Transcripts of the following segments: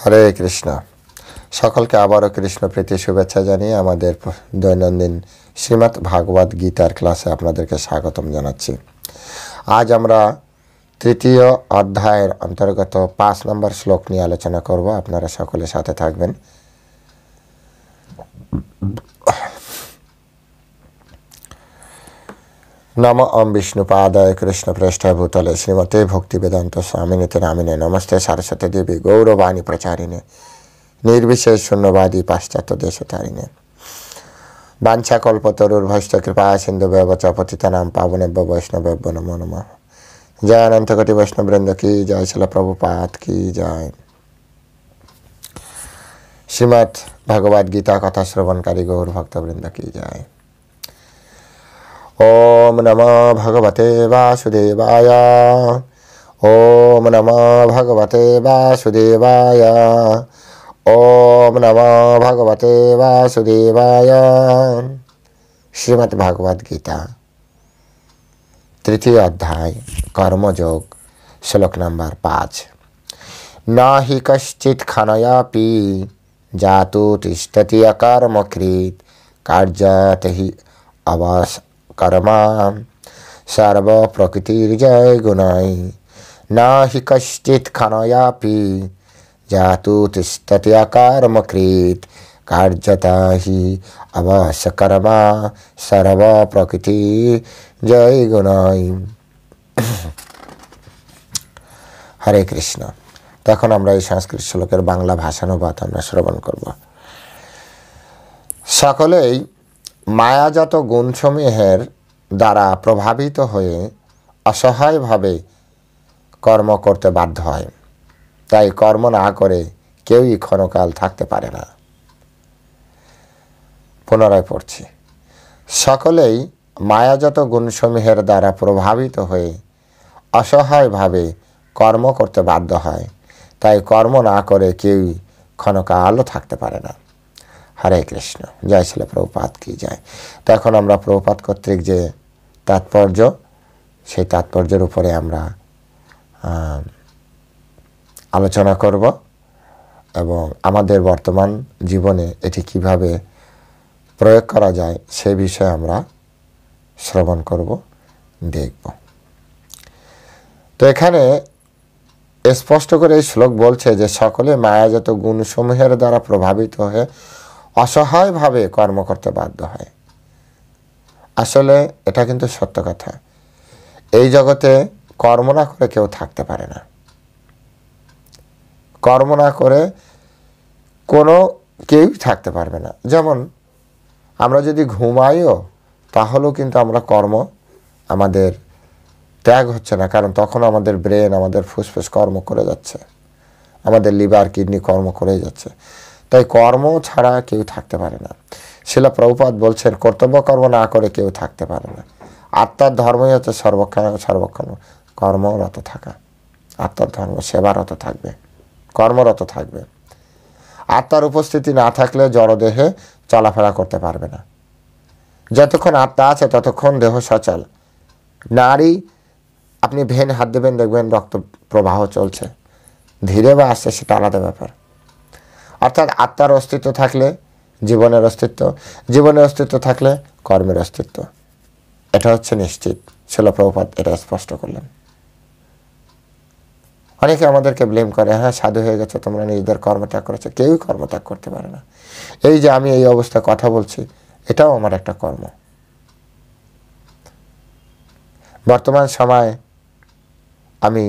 হরে কৃষ্ণ। সকলকে আবারও কৃষ্ণ প্রীতি শুভেচ্ছা জানিয়ে আমাদের দৈনন্দিন শ্রীমদ্ ভাগবত গীতার ক্লাসে আপনাদেরকে স্বাগতম জানাচ্ছি। আজ আমরা তৃতীয় অধ্যায়ের অন্তর্গত 5 নম্বর শ্লোক নিয়ে আলোচনা করব। আপনারা সকলে সাথে থাকবেন। নম ওম বিষ্ণুপাদায় কৃষ্ণ প্রেষ্ঠায় ভূতলে শ্রীমতে ভক্তিবেদান্ত স্বামিনীতে নামিনে নমস্তে সারস্বতী দেবী গৌরবাণী প্রচারিণে নির্বিশেষ শূন্যবাদী পাশ্চাত্য দেশতারিণে বাঞ্ছা কল্পতরুর্ভৈশ্চ কৃপা সিন্ধু ব্যবচ পতিতানাং পাবনেভ্যো বৈষ্ণবেভ্যো নমো নমঃ। জয় অনন্ত কোটি বৈষ্ণববৃন্দ কি জয়, শিল প্রভুপাদ কি জয়। শ্রীমদ্ ভগবদ গীতা কথা শ্রবণকারী গৌর ভক্তবৃন্দ কি জয়। ओम नमो भगवते वासुदेवाय। ओम नमो भगवते वासुदेवाय। ओम नमो भगवते वासुदेवाय। श्रीमद् भागवत गीता तृतीय अध्याय कर्मयोग श्लोक नंबर 5। न हि कश्चित् खनयापि जातु तिष्ठति अकर्मकृत् कार्यात् हि अवास कर्मा सर्व प्रकृतिर्जय गुणाय। न हि कश्चित् खनयापि जातु तिष्ठति अकर्मकृत् कार्यता हि अवश कर्मा सर्व प्रकृति जय गुणाय। हरे कृष्ण। তখন আমরা এই সংস্কৃত শ্লোকের বাংলা ভাষানুবাদ আমরা শ্রবণ করব। সকলেই মায়াজাত গুণসমূহের দ্বারা প্রভাবিত হয়ে অসহায়ভাবে কর্ম করতে বাধ্য হয়, তাই কর্ম না করে কেউই ক্ষণকাল থাকতে পারে না। পুনরায় পড়ছি। সকলেই মায়াজাত গুণসমূহের দ্বারা প্রভাবিত হয়ে অসহায়ভাবে কর্ম করতে বাধ্য হয়, তাই কর্ম না করে কেউই ক্ষণকালও থাকতে পারে না। হরে কৃষ্ণ। জয় শিল প্রভুপাদ কি জয়। তো এখন আমরা প্রভুপাদ কর্তৃক যে তাৎপর্য, সেই তাৎপর্যের উপরে আমরা আলোচনা করব এবং আমাদের বর্তমান জীবনে এটি কিভাবে প্রয়োগ করা যায় সে বিষয়ে আমরা শ্রবণ করব, দেখব। তো এখানে স্পষ্ট করে এই শ্লোক বলছে যে সকলে মায়াজাত গুণসমূহের দ্বারা প্রভাবিত হয়ে অসহায়ভাবে কর্ম করতে বাধ্য হয়। আসলে এটা কিন্তু সত্য কথা। এই জগতে কর্ম না করে কেউ থাকতে পারে না। কর্ম না করে কেউই থাকতে পারবে না। যেমন আমরা যদি ঘুমাইও তাহলেও কিন্তু আমরা আমাদের ত্যাগ হচ্ছে না, কারণ তখন আমাদের ব্রেন, আমাদের ফুসফুস কর্ম করে যাচ্ছে, আমাদের লিভার কিডনি কর্ম করে যাচ্ছে। তাই কর্ম ছাড়া কেউ থাকতে পারে না। শিল প্রভুপাদ বলছেন কর্তব্য কর্ম না করে কেউ থাকতে পারে না। আত্মার ধর্মই হচ্ছে সর্বক্ষণ কর্মরত থাকা। আত্মার ধর্ম সেবারত থাকবে, কর্মরত থাকবে। আত্মার উপস্থিতি না থাকলে জড়দেহে চলাফেরা করতে পারবে না। যতক্ষণ আত্মা আছে ততক্ষণ দেহ সচল। নারী, আপনি ভেন হাত দেবেন, দেখবেন রক্ত প্রবাহ চলছে, ধীরে বা আসছে সেটা আলাদা ব্যাপার। অর্থাৎ আত্মার অস্তিত্ব থাকলে জীবনের অস্তিত্ব, জীবনের অস্তিত্ব থাকলে কর্মের অস্তিত্ব। এটা হচ্ছে নিশ্চিত। শিল প্রভুপাদ এটা স্পষ্ট করলেন। অনেকে আমাদেরকে ব্লেম করে, হ্যাঁ সাধু হয়ে গেছে, তোমরা নিজেদের কর্মত্যাগ করেছো। কেউই কর্মত্যাগ করতে পারে না। এই যে আমি এই অবস্থায় কথা বলছি, এটাও আমার একটা কর্ম। বর্তমান সময়ে আমি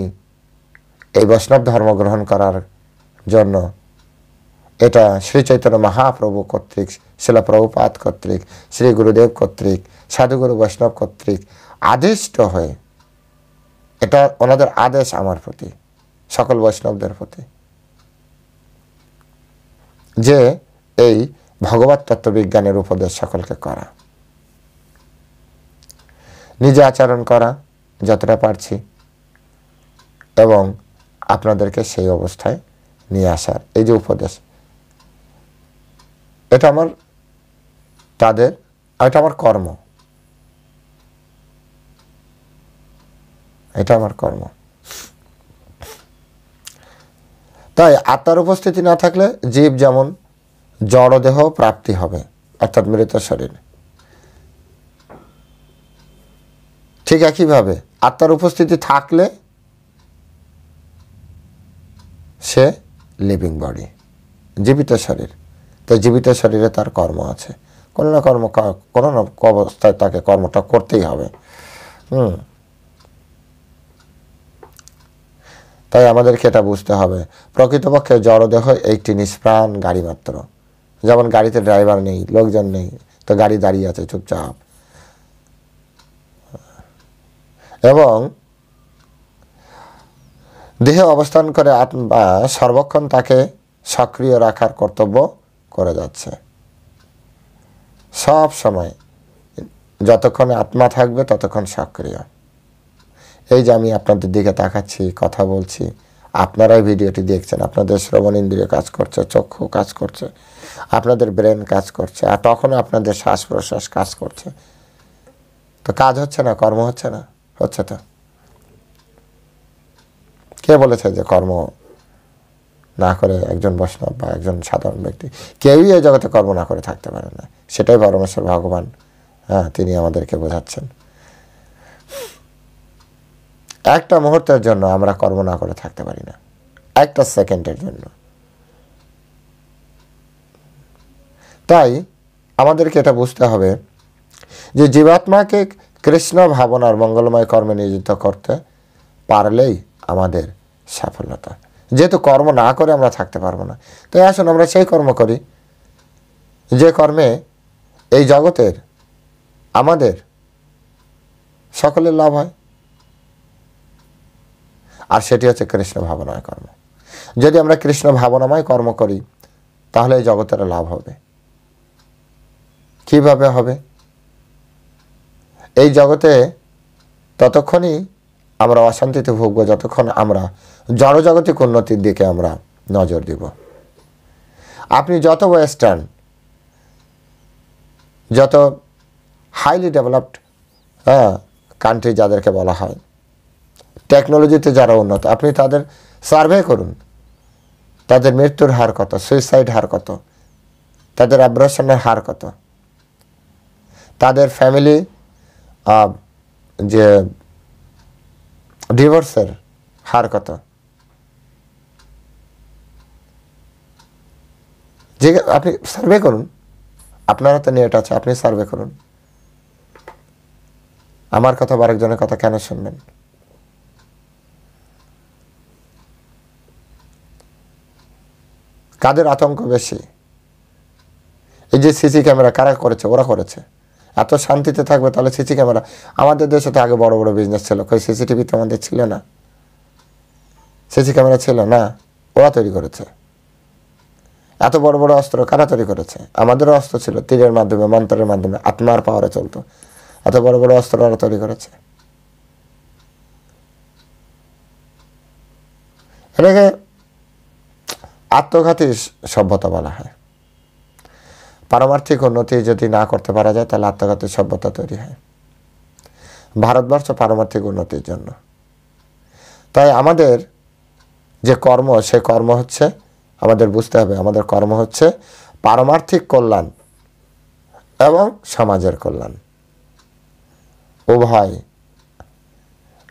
এই বৈষ্ণব ধর্ম গ্রহণ করার জন্য এটা শ্রী চৈতন্য মহাপ্রভু কর্তৃক, শিল প্রভুপাদ কর্তৃক, শ্রী গুরুদেব কর্তৃক, সাধুগুরু বৈষ্ণব কর্তৃক আদিষ্ট হয়ে, এটা ওনাদের আদেশ আমার প্রতি, সকল বৈষ্ণবদের প্রতি, যে এই ভগবত তত্ত্ববিজ্ঞানের উপদেশ সকলকে করা, নিজে আচরণ করা যতটা পারছি এবং আপনাদেরকে সেই অবস্থায় নিয়ে আসার এই যে উপদেশ, এটা আমার কর্ম। এটা আমার কর্ম। তাই আত্মার উপস্থিতি না থাকলে জীব যেমন জড়দেহ প্রাপ্তি হবে, অর্থাৎ মৃত শরীর, ঠিক একইভাবে আত্মার উপস্থিতি থাকলে সে লিভিং বডি, জীবিত শরীর। তো জীবিত শরীরে তার কর্ম আছে, কোনো না অবস্থায় তাকে কর্মটা করতেই হবে। তাই আমাদেরকে এটা বুঝতে হবে, প্রকৃতপক্ষে জড়দেহ একটি নিষ্প্রাণ গাড়ি মাত্র। যেমন গাড়িতে ড্রাইভার নেই, লোকজন নেই, তো গাড়ি দাঁড়িয়ে আছে চুপচাপ, এবং দেহে অবস্থান করে আত্মা সর্বক্ষণ তাকে সক্রিয় রাখার কর্তব্য করে যাচ্ছে। সব সময় যতক্ষণ আত্মা থাকবে ততক্ষণ সক্রিয়। এই যে আমি আপনাদের দিকে তাকাচ্ছি, কথা বলছি, আপনারাই ভিডিওটি দেখছেন, আপনাদের শ্রবণ ইন্দ্রিয় কাজ করছে, চক্ষু কাজ করছে, আপনাদের ব্রেন কাজ করছে, আর তখন আপনাদের শ্বাস প্রশ্বাস কাজ করছে। তো কাজ হচ্ছে না, কর্ম হচ্ছে না? হচ্ছে। তো কে বলেছে যে কর্ম না করে একজন বৈষ্ণব বা একজন সাধারণ ব্যক্তি, কেউই এই জগতে কর্ম না করে থাকতে পারে না? সেটাই পরমেশ্বর ভগবান, তিনি আমাদেরকে বোঝাচ্ছেন। একটা মুহূর্তের জন্য আমরা কর্ম না করে থাকতে পারি না, একটা সেকেন্ডের জন্য। তাই আমাদেরকে এটা বুঝতে হবে যে জীবাত্মাকে কৃষ্ণ ভাবনার মঙ্গলময় কর্মে নিয়োজিত করতে পারলেই আমাদের সাফল্যতা। যেহেতু কর্ম না করে আমরা থাকতে পারবো না, তাই আসুন আমরা সেই কর্ম করি যে কর্মে এই জগতের আমাদের সকলের লাভ হয়, আর সেটি হচ্ছে কৃষ্ণ ভাবনাময় কর্ম। যদি আমরা কৃষ্ণ ভাবনাময় কর্ম করি তাহলে এই জগতের লাভ হবে। কিভাবে হবে? এই জগতে ততক্ষণই আমরা অশান্তিতে ভুগবো যতক্ষণ আমরা জড়জাগতিক উন্নতির দিকে আমরা নজর দিব। আপনি যত ওয়েস্টার্ন, যত হাইলি ডেভেলপড কান্ট্রি যাদেরকে বলা হয়, টেকনোলজিতে যারা উন্নত, আপনি তাদের সার্ভে করুন, তাদের মৃত্যুর হার কত, সুইসাইড হার কত, তাদের অ্যাব্রেশনের হার কত, তাদের ফ্যামিলি যে ডিভোর্সের হার কত। যে আপনি সার্ভে করুন, আপনারা তো নেট আছে, আপনি সার্ভে করুন। আমার কথা বা আরেকজনের কথা কেন শুনবেন? কাদের আতঙ্ক বেশি? এই যে সিসি ক্যামেরা কারা করেছে? ওরা করেছে। এত শান্তিতে থাকবে তাহলে সিসি ক্যামেরা, আমাদের দেশে তো আগে বড় বড় বিজনেস ছিল, কই সিসিটিভি তো আমাদের ছিল না, সিসি ক্যামেরা ছিল না, ওরা তৈরি করেছে। এত বড় বড় অস্ত্র কারা তৈরি করেছে? আমাদেরও অস্ত্র ছিল, তীরের মাধ্যমে, মন্ত্রের মাধ্যমে, আত্মার পাওয়ারে চলতো। এত বড় বড় অস্ত্র ওরা তৈরি করেছে। এটাকে আত্মঘাতী সভ্যতা বলা হয়। পারমার্থিক উন্নতি যদি না করতে পারা যায় তাহলে আত্মঘাতী সভ্যতা তৈরি হয়। ভারতবর্ষ পারমার্থিক উন্নতির জন্য। তাই আমাদের যে কর্ম, সে কর্ম হচ্ছে, আমাদের বুঝতে হবে, আমাদের কর্ম হচ্ছে পারমার্থিক কল্যাণ এবং সমাজের কল্যাণ, উভয়।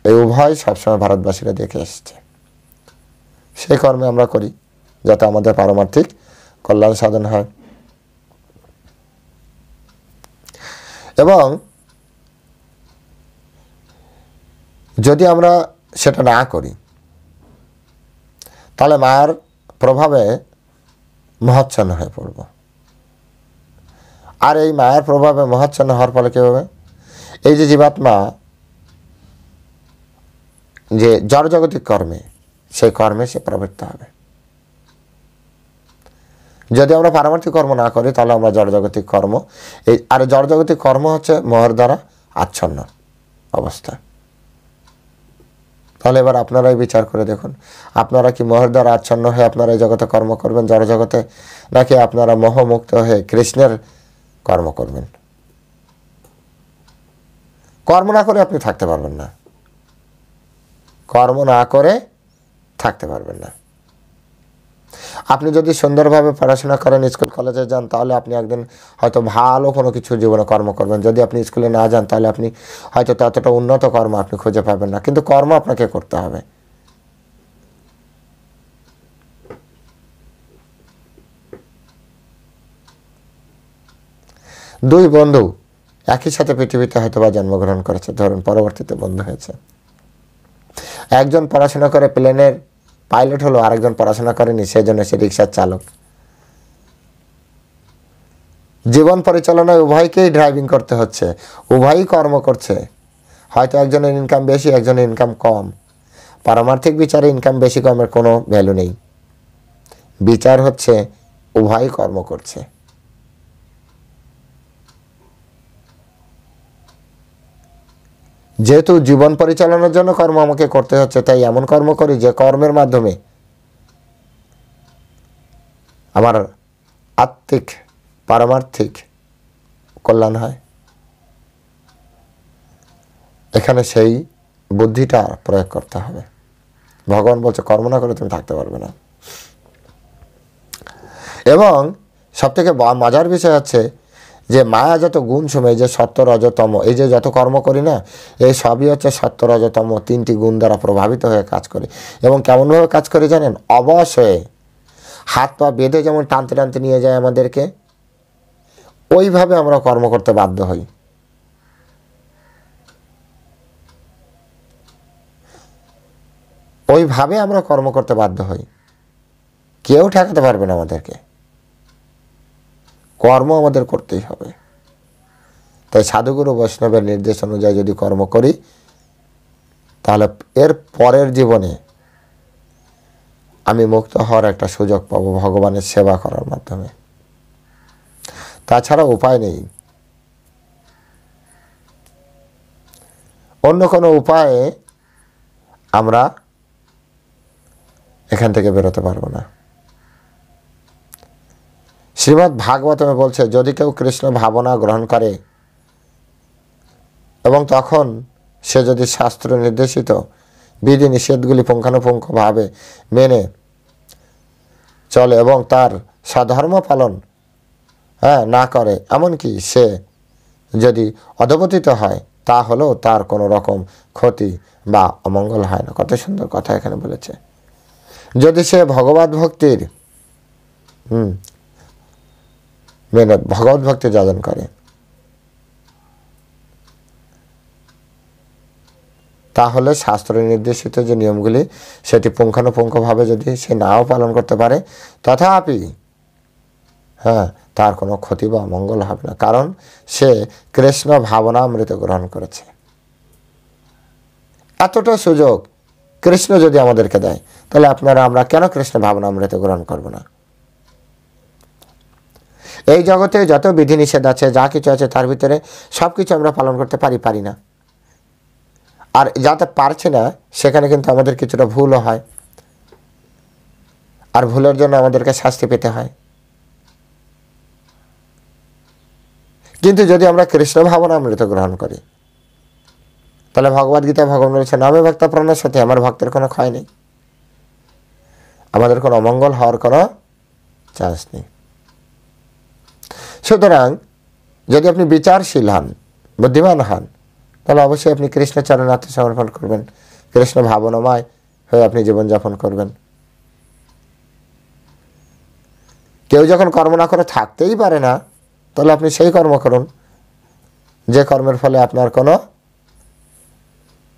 এই উভয় সবসময় ভারতবাসীরা দেখে এসেছে। সেই কর্মে আমরা করি যাতে আমাদের পারমার্থিক কল্যাণ সাধন হয়। এবং যদি আমরা সেটা না করি তাহলে মায়ার প্রভাবে মহাচ্ছন্ন হয়ে পড়ব। আর এই মায়ার প্রভাবে মহাচ্ছন্ন হওয়ার ফলে কী হবে? এই যে জীবাত্মা যে জড়জাগতিক কর্মে, সেই কর্মে সে প্রবৃত্ত হবে। যদি আমরা পারমার্থিক কর্ম না করি তাহলে আমরা জড়জাগতিক কর্ম, এই আর জড়জাগতিক কর্ম হচ্ছে মোহর দ্বারা আচ্ছন্ন অবস্থা। তাহলে এবার আপনারাই বিচার করে দেখুন, আপনারা কি মোহর দ্বারা আচ্ছন্ন হয়ে আপনারা এই জগতে কর্ম করবেন, জড়জগতে, নাকি আপনারা মোহমুক্ত হয়ে কৃষ্ণের কর্ম করবেন? কর্ম না করে আপনি থাকতে পারবেন না, কর্ম না করে থাকতে পারবেন না। আপনি যদি সুন্দরভাবে পড়াশোনা করেন, স্কুল কলেজে যান, তাহলে আপনি একদিন হয়তো ভালো কোনো কিছু জীবনে কর্ম করবেন। যদি আপনি স্কুলে না যান, তাহলে আপনি হয়তো ততটা উন্নত কর্ম আপনি খুঁজে পাবেন না, কিন্তু কর্ম আপনাকে করতে হবে। দুই বন্ধু একই সাথে পৃথিবীতে হয়তো বা জন্মগ্রহণ করেছে, ধরুন পরবর্তীতে বন্ধু হয়েছে। একজন পড়াশোনা করে প্লেনের পাইলট হলো, আরেকজন পড়াশোনা করেনি, সেজন্য সে রিক্সার চালক। জীবন পরিচালনায় উভয়কেই ড্রাইভিং করতে হচ্ছে, উভয়ই কর্ম করছে। হয়তো একজনের ইনকাম বেশি, একজনের ইনকাম কম। পারমার্থিক বিচারে ইনকাম বেশি কমের কোনো ভ্যালু নেই। বিচার হচ্ছে উভয়ই কর্ম করছে। যেহেতু জীবন পরিচালনার জন্য কর্ম আমাকে করতে হচ্ছে, তাই এমন কর্ম করি যে কর্মের মাধ্যমে আমার আত্মিক পারমার্থিক কল্যাণ হয়। এখানে সেই বুদ্ধিটা প্রয়োগ করতে হবে। ভগবান বলছে কর্ম না করে তুমি থাকতে পারবে না। এবং সবথেকে মজার বিষয় হচ্ছে যে মায়া যত গুণ সময়, যে সত্য রজতম, এই যে যত কর্ম করি না, এই সবই হচ্ছে সত্য রজতম তিনটি গুণ দ্বারা প্রভাবিত হয়ে কাজ করে। এবং কেমনভাবে কাজ করে জানেন? অবশ্যই হাত পা বেঁধে যেমন টানতে টানতে নিয়ে যায় আমাদেরকে, ওইভাবে আমরা কর্ম করতে বাধ্য হই। ওইভাবে আমরা কর্ম করতে বাধ্য হই। কেউ ঠেকাতে পারবে না আমাদেরকে। কর্ম আমাদের করতেই হবে। তাই সাধুগুরু বৈষ্ণবের নির্দেশ অনুযায়ী যদি কর্ম করি, তাহলে এর পরের জীবনে আমি মুক্ত হওয়ার একটা সুযোগ পাবো ভগবানের সেবা করার মাধ্যমে। তাছাড়া উপায় নেই। অন্য কোনো উপায়ে আমরা এখান থেকে বেরোতে পারবো না। শ্রীমদ্ ভাগবতমে বলছে, যদি কেউ কৃষ্ণ ভাবনা গ্রহণ করে এবং তখন সে যদি শাস্ত্র নির্দেশিত বিধি নিষেধগুলি পুঙ্খানুপুঙ্খভাবে মেনে চলে এবং তার স্বধর্ম পালন না করে, এমনকি সে যদি অধপতিত হয়, তাহলেও তার কোনো রকম ক্ষতি বা অমঙ্গল হয় না। কত সুন্দর কথা এখানে বলেছে। যদি সে ভগবত ভক্তির মেনে ভগবত ভক্তি যাজন করে, তাহলে শাস্ত্র নির্দেশিত যে নিয়মগুলি সেটি পুঙ্খানুপুঙ্খভাবে যদি সে নাও পালন করতে পারে, তথাপি তার কোনো ক্ষতি বা মঙ্গল হবে না, কারণ সে কৃষ্ণ ভাবনামৃত গ্রহণ করেছে। এতটা সুযোগ কৃষ্ণ যদি আমাদেরকে দেয়, তাহলে আমরা কেন কৃষ্ণ ভাবনামৃত গ্রহণ করব না? এই জগতে যত বিধিনিষেধ আছে, যা কিছু আছে, তার ভিতরে সব কিছু আমরা পালন করতে পারি না। আর যাতে পারছি না, সেখানে কিন্তু আমাদের কিছুটা ভুলও হয়, আর ভুলের জন্য আমাদেরকে শাস্তি পেতে হয়। কিন্তু যদি আমরা কৃষ্ণ ভাবনামৃত গ্রহণ করি, তাহলে ভগবদ্গীতা ভগবান বলেছে, নামে ভক্ত প্রণশ্যতে, আমার ভক্তের কোনো ক্ষয় নেই, আমাদের কোনো অমঙ্গল হওয়ার কোনো চান্স নেই। সুতরাং যদি আপনি বিচারশীল হন, বুদ্ধিমান হন, তাহলে অবশ্যই আপনি কৃষ্ণচরণে আত্মসমর্পণ করবেন, কৃষ্ণ ভাবনাময় হয়ে আপনি জীবনযাপন করবেন। কেউ যখন কর্ম না করে থাকতেই পারে না, তাহলে আপনি সেই কর্ম করুন যে কর্মের ফলে আপনার কোনো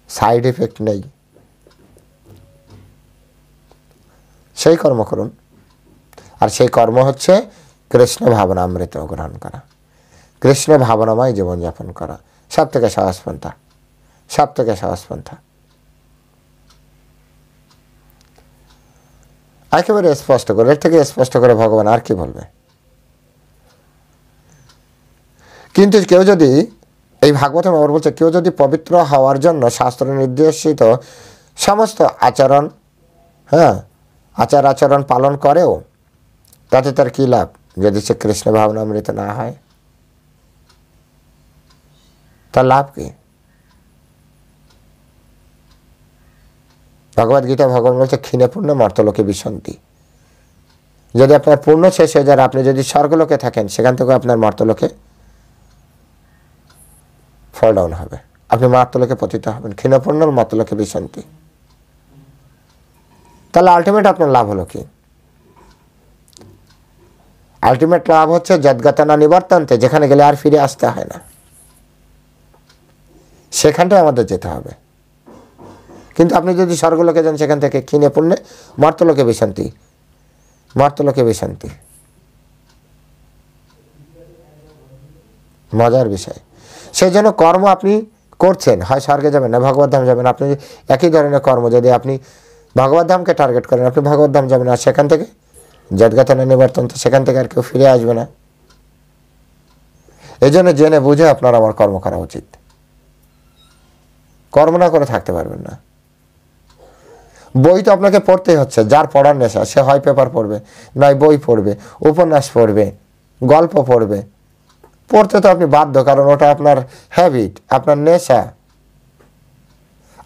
সাইড এফেক্ট নেই, সেই কর্ম করুন। আর সেই কর্ম হচ্ছে কৃষ্ণ ভাবনামৃত গ্রহণ করা, কৃষ্ণ ভাবনাময় জীবনযাপন করা। সব থেকে সহজ পন্থা, সব থেকে সহজ পন্থা। একেবারে স্পষ্ট করে, এর থেকে স্পষ্ট করে ভগবান আর কি বলবে? কিন্তু কেউ যদি, এই ভাগবতম আবার বলছে, কেউ যদি পবিত্র হওয়ার জন্য শাস্ত্র নির্দেশিত সমস্ত আচরণ আচার আচরণ পালন করেও, তাতে তার কী লাভ যদি সে কৃষ্ণ ভাবনামৃত না হয়? তার লাভ কি? ভগবদ্গীতা ভগবান বলছে, ক্ষীণে পূর্ণে মর্তলোকে বিসন্তি। যদি আপনার পূর্ণ শেষ হয়ে যায়, আপনি যদি স্বর্গলোকে থাকেন, সেখান থেকে আপনার মর্তলোকে ফল ডাউন হবে, আপনি মর্তলোকে পতিত হবেন। ক্ষীণপূর্ণ মর্তলোকে বিশান্তি। তাহলে আলটিমেট আপনার লাভ হলো কি? আলটিমেট লাভ হচ্ছে যদ্গত না নিবর্তন্তে, যেখানে গেলে আর ফিরে আসতে হয় না, সেখানটায় আমাদের যেতে হবে। কিন্তু আপনি যদি স্বর্গলোকে যান, সেখান থেকে ক্ষীণে পুণ্যে মর্তলোকে বিশান্তি, মর্তলোকে বিশান্তি। মজার বিষয়। সেই জন্য কর্ম আপনি করছেন, হয় স্বর্গে যাবেন না ভগবত ধাম যাবেন। আপনি একই ধরনের কর্ম যদি আপনি ভগবত ধামকে টার্গেট করেন, আপনি ভগবত ধাম যাবেন, আর সেখান থেকে যদ্গত না নিবর্তন্তে, সেখান থেকে আর কেউ ফিরে আসবে না। এই জন্য জেনে বুঝে আপনার আমার কর্ম করা উচিত। কর্ম না করে থাকতে পারবেন না। বই তো আপনাকে পড়তেই হচ্ছে। যার পড়ার নেশা, সে হয় পেপার পড়বে, নয় বই পড়বে, উপন্যাস পড়বে, গল্প পড়বে। পড়তে তো আপনি বাধ্য, কারণ ওটা আপনার হ্যাবিট, আপনার নেশা।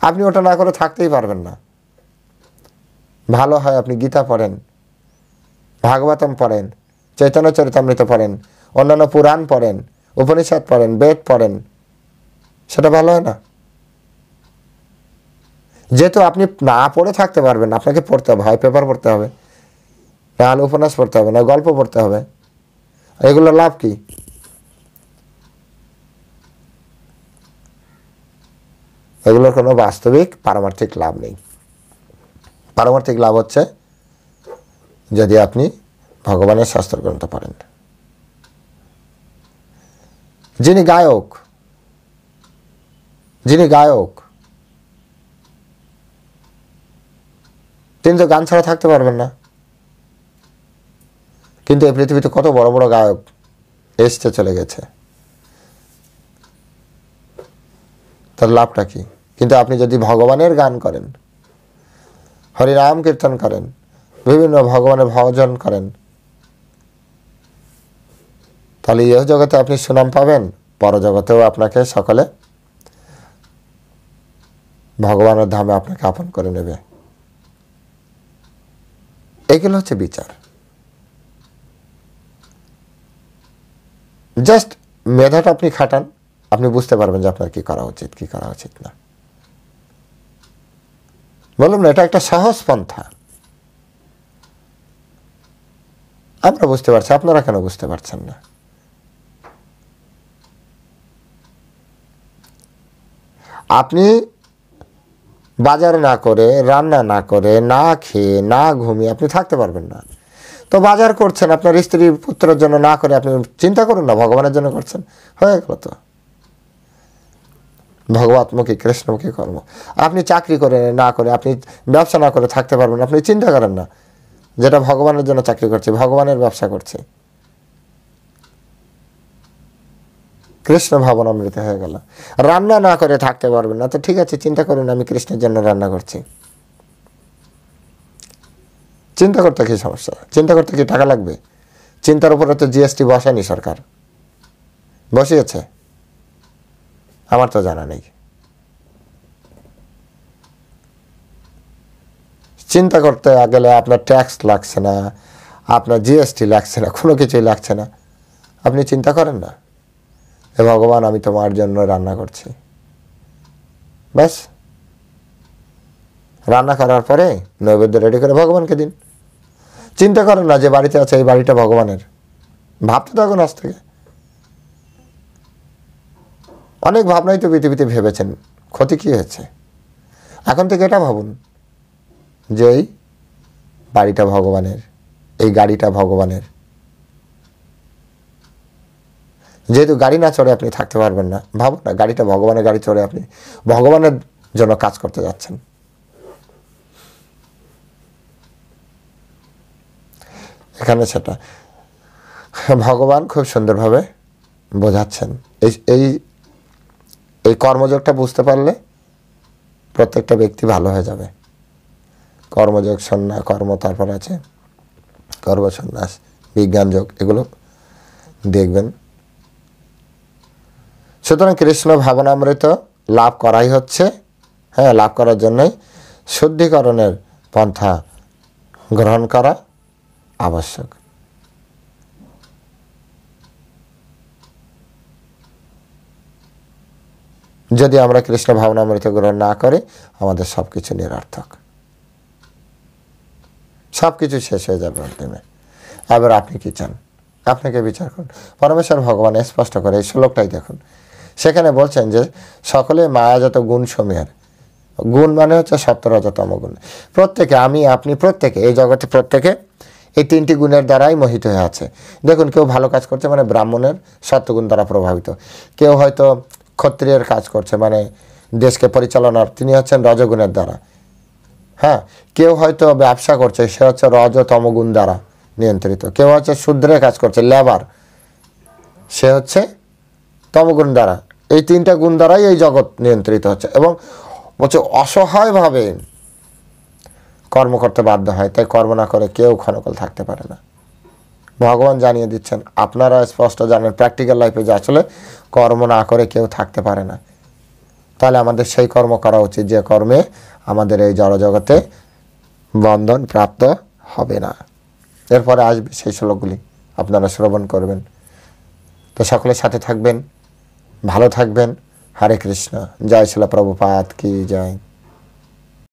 আপনি ওটা না করে থাকতেই পারবেন না। ভালো হয় আপনি গীতা পড়েন, ভাগবতম পড়েন, চৈতন্য চরিতামৃত পড়েন, অন্যান্য পুরাণ পড়েন, উপনিষদ পড়েন, বেদ পড়েন, সেটা ভালো হয় না? যেহেতু আপনি না পড়ে থাকতে পারবেন, আপনাকে পড়তে হবে, হয় পেপার পড়তে হবে, নাহলে উপন্যাস পড়তে হবে, না গল্প পড়তে হবে। এগুলোর লাভ কি? এগুলোর কোনো বাস্তবিক পারমার্থিক লাভ নেই। পারমার্থিক লাভ হচ্ছে যদি আপনি ভগবানের শাস্ত্র গ্রন্থ পড়েন। যিনি গায়ক তিনি তো গান ছাড়া থাকতে পারবেন না। কিন্তু এই পৃথিবীতে কত বড় বড় গায়ক এসতে চলে গেছে, তার লাভটা কি? কিন্তু আপনি যদি ভগবানের গান করেন, হরিনাম কীর্তন করেন, বিভিন্ন ভগবানের ভজন করেন, তাহলে এই জগতে আপনি সুনাম পাবেন, পরজগতেও আপনাকে সকলে ভগবানের ধামে আপনাকে আপন করে নেবে। এগুলো হচ্ছে বিচার। জাস্ট মেধাটা আপনি খাটান, আপনি বুঝতে পারবেন যে আপনার কি করা উচিত, কি করা উচিত না। বললাম না, এটা একটা সহজ পন্থা। আমরা বুঝতে পারছি, আপনারা কেন বুঝতে পারছেন না? আপনি বাজার না করে, রান্না না করে, না খেয়ে, না ঘুমিয়ে আপনি থাকতে পারবেন না। তো বাজার করছেন আপনার স্ত্রী পুত্রের জন্য না করে, আপনি চিন্তা করুন না, ভগবানের জন্য করছেন, হয়ে গেল তো। ভগবতমুখী কৃষ্ণমুখী কর্ম। আপনি চাকরি করে না করে, আপনি ব্যবসা না করে থাকতে পারবেন, আপনি চিন্তা করেন না যেটা ভগবানের জন্য চাকরি করছি, ভগবানের ব্যবসা করছি, কৃষ্ণ ভাবনামৃত হয়ে গেল। রান্না না করে থাকতে পারবেন না, তো ঠিক আছে, চিন্তা করুন আমি কৃষ্ণের জন্য রান্না করছি। চিন্তা করতে কি সমস্যা? চিন্তা করতে কি টাকা লাগবে? চিন্তার উপরে তো জিএসটি বসায়নি সরকার, বসিয়েছে? আমার তো জানা নেই। চিন্তা করতে গেলে আপনার ট্যাক্স লাগছে না, আপনার জিএসটি লাগছে না, কোনো কিছুই লাগছে না। আপনি চিন্তা করেন না, হে ভগবান আমি তোমার জন্য রান্না করছি, ব্যাস। রান্না করার পরে নৈবেদ্য রেডি করে ভগবানকে দিন। চিন্তা করেন না যে বাড়িতে আছে এই বাড়িটা ভগবানের, ভাবতে থাকুন আজ থেকে। অনেক ভাবনাই তো পৃথিবীতে ভেবেছেন, ক্ষতি কী হয়েছে? এখন থেকে এটা ভাবুন যে এই বাড়িটা ভগবানের, এই গাড়িটা ভগবানের। যেহেতু গাড়ি না চড়ে আপনি থাকতে পারবেন না, ভাবুন না গাড়িটা ভগবানের গাড়ি, চড়ে আপনি ভগবানের জন্য কাজ করতে যাচ্ছেন। এখানে সেটা ভগবান খুব সুন্দরভাবে বোঝাচ্ছেন। এই এই এই কর্মযোগটা বুঝতে পারলে প্রত্যেকটা ব্যক্তি ভালো হয়ে যাবে। কর্মযোগ, সন্ন্যাস, কর্ম, তারপর আছে কর্ম সন্ন্যাস, বিজ্ঞান যোগ, এগুলো দেখবেন। সুতরাং কৃষ্ণ ভাবনামৃত লাভ করাই হচ্ছে, হ্যাঁ, লাভ করার জন্যই শুদ্ধিকরণের পন্থা গ্রহণ করা, আবশ্যক। যদি আমরা কৃষ্ণ ভাবনামৃত গ্রহণ না করি আমাদের সব কিছু নিরর্থক, সব কিছু শেষ হয়ে যাবে অন্তিমে। এবার আপনি কি চান? আপনাকে বিচার করুন। পরমেশ্বর ভগবান স্পষ্ট করে এই শ্লোকটাই দেখুন, সেখানে বলছেন যে সকলে মায়াজাত গুণ সমূহের, গুণ মানে হচ্ছে সত্য রজ তম গুণ, প্রত্যেকে, আমি আপনি প্রত্যেকে, এই জগতে প্রত্যেকে এই তিনটি গুণের দ্বারাই মোহিত হয়ে আছে। দেখুন, কেউ ভালো কাজ করছে মানে ব্রাহ্মণের সত্যগুণ দ্বারা প্রভাবিত, কেউ হয়তো ক্ষত্রিয়ের কাজ করছে মানে দেশকে পরিচালনার, তিনি হচ্ছেন রজগুণের দ্বারা। হ্যাঁ, কেউ হয়তো ব্যবসা করছে, সে হচ্ছে রজ তমগুণ দ্বারা নিয়ন্ত্রিত। কেউ হচ্ছে শূদ্রের কাজ করছে, লেবার, সে হচ্ছে তমগুণ দ্বারা। এই তিনটা গুণ দ্বারাই এই জগৎ নিয়ন্ত্রিত হচ্ছে এবং বলছে অসহায়ভাবে কর্ম করতে বাধ্য হয়, তাই কর্ম না করে কেউ ক্ষণকাল থাকতে পারে না। ভগবান জানিয়ে দিচ্ছেন, আপনারা স্পষ্ট জানেন প্র্যাকটিক্যাল লাইফে যে আসলে কর্ম না করে কেউ থাকতে পারে না। তাহলে আমাদের সেই কর্ম করা উচিত যে কর্মে আমাদের এই জড়জগতে বন্ধন প্রাপ্ত হবে না। এরপরে আসবে সেই শ্লোকগুলি, আপনারা শ্রবণ করবেন। তো সকলের সাথে থাকবেন, ভালো থাকবেন। হরে কৃষ্ণ। জয় শিলা প্রভুপাদ কি জয়।